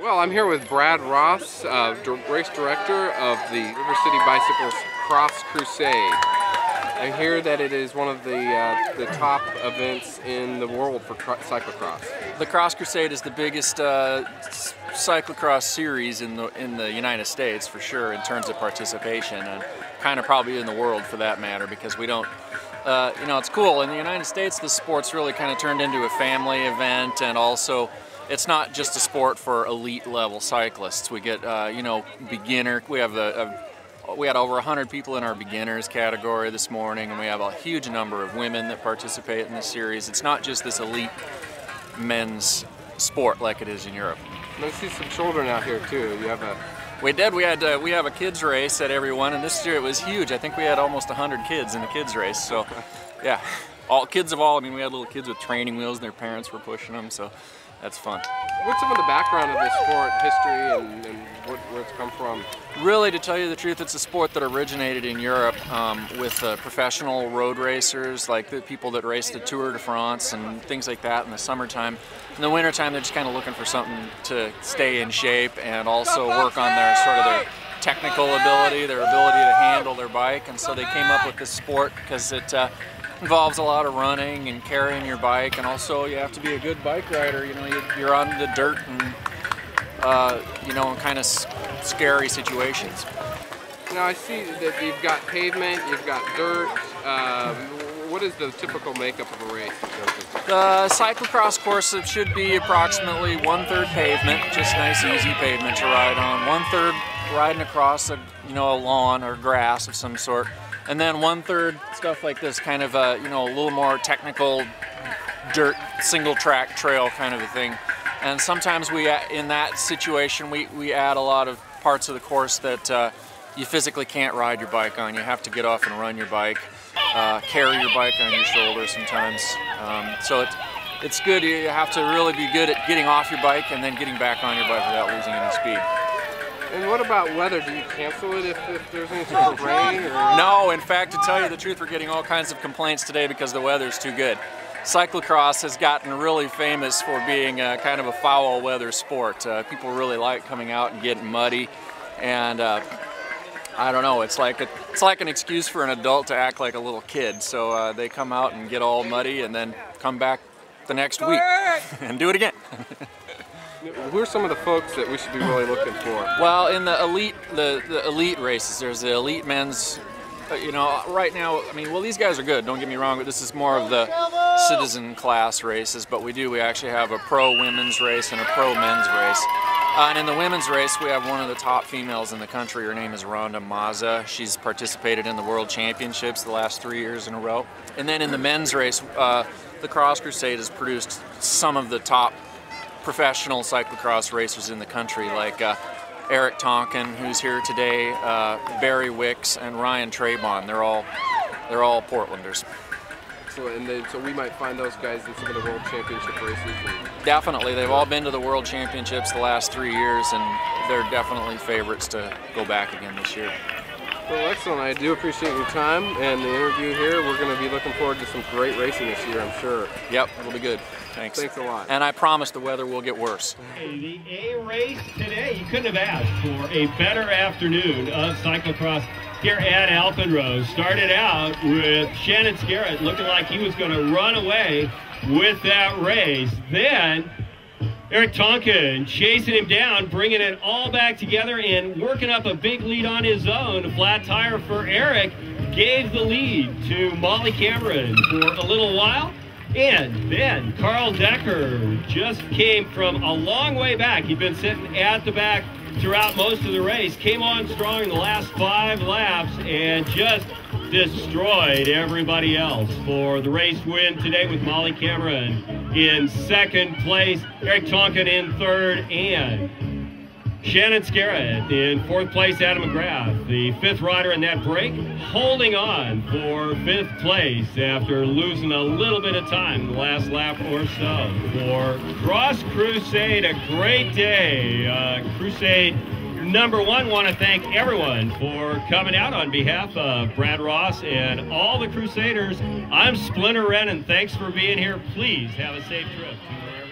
Well, I'm here with Brad Ross, race director of the River City Bicycles Cross Crusade. I hear that it is one of the top events in the world for cyclocross. The Cross Crusade is the biggest cyclocross series in the United States, for sure, in terms of participation, and kind of probably in the world for that matter, because we don't, you know, it's cool. In the United States, the sport's really kind of turned into a family event, and also it's not just a sport for elite level cyclists. We get, you know, beginner. We have we had over 100 people in our beginners category this morning, and we have a huge number of women that participate in this series. It's not just this elite men's sport like it is in Europe. I see some children out here too. You have a... We did. We have a kids race at everyone, and this year it was huge. I think we had almost 100 kids in the kids race. So, yeah, all kids of all. I mean, we had little kids with training wheels, and their parents were pushing them. So, that's fun. What's some of the background of this sport, history, and where it's come from? Really, to tell you the truth, it's a sport that originated in Europe with professional road racers, like the people that race the Tour de France and things like that in the summertime. In the wintertime, they're just kind of looking for something to stay in shape and also work on their technical ability, their ability to handle their bike. And so they came up with this sport because it involves a lot of running and carrying your bike, and also you have to be a good bike rider. You know, you're on the dirt and you know, in kind of scary situations. Now I see that you've got pavement, you've got dirt. What is the typical makeup of a race? The cyclocross course should be approximately 1/3 pavement, just nice easy pavement to ride on. 1/3 riding across a lawn or grass of some sort, and then 1/3 stuff like this, kind of a a little more technical dirt single track trail kind of a thing. And sometimes in that situation we add a lot of parts of the course that you physically can't ride your bike on. You have to get off and run your bike, carry your bike on your shoulder sometimes. So it's good. You have to really be good at getting off your bike and then getting back on your bike without losing any speed. And what about weather? Do you cancel it if there's any sort of rain? Or? No, in fact, to tell you the truth, we're getting all kinds of complaints today because the weather's too good. Cyclocross has gotten really famous for being kind of a foul weather sport. People really like coming out and getting muddy, and I don't know, it's like an excuse for an adult to act like a little kid. So they come out and get all muddy and then come back the next week and do it again. Who are some of the folks that we should be really looking for? Well, in the elite races, there's the elite men's. Right now, I mean, well, these guys are good, don't get me wrong, but this is more of the citizen class races. But we actually have a pro women's race and a pro men's race. And in the women's race, we have one of the top females in the country. Her name is Rhonda Maza. She's participated in the World Championships the last 3 years in a row. And then in the men's race, the Cross Crusade has produced some of the top professional cyclocross racers in the country, like Eric Tonkin, who's here today, Barry Wicks, and Ryan Trabon. They're all Portlanders. Excellent. And so we might find those guys in some of the World Championship races. Definitely. They've all been to the World Championships the last 3 years, and they're definitely favorites to go back again this year. Well, excellent. I do appreciate your time and the interview here. We're going to be looking forward to some great racing this year, I'm sure. Yep, it'll be good. Thanks. Thanks a lot. And I promise the weather will get worse. The A race today, you couldn't have asked for a better afternoon of cyclocross here at Alpenrose. Started out with Shannon Scarrett looking like he was going to run away with that race. Then Eric Tonkin chasing him down, bringing it all back together and working up a big lead on his own. A flat tire for Eric gave the lead to Molly Cameron for a little while. And then Carl Decker just came from a long way back. He'd been sitting at the back throughout most of the race, came on strong in the last 5 laps and just destroyed everybody else for the race win today, with Molly Cameron in 2nd place, Eric Tonkin in 3rd, and Shannon Scarrett in 4th place. Adam McGrath, the 5th rider in that break, holding on for 5th place after losing a little bit of time in the last lap or so. For Cross Crusade, a great day. Crusade #1, want to thank everyone for coming out. On behalf of Brad Ross and all the Crusaders, I'm Splinter Wren, and thanks for being here. Please have a safe trip to wherever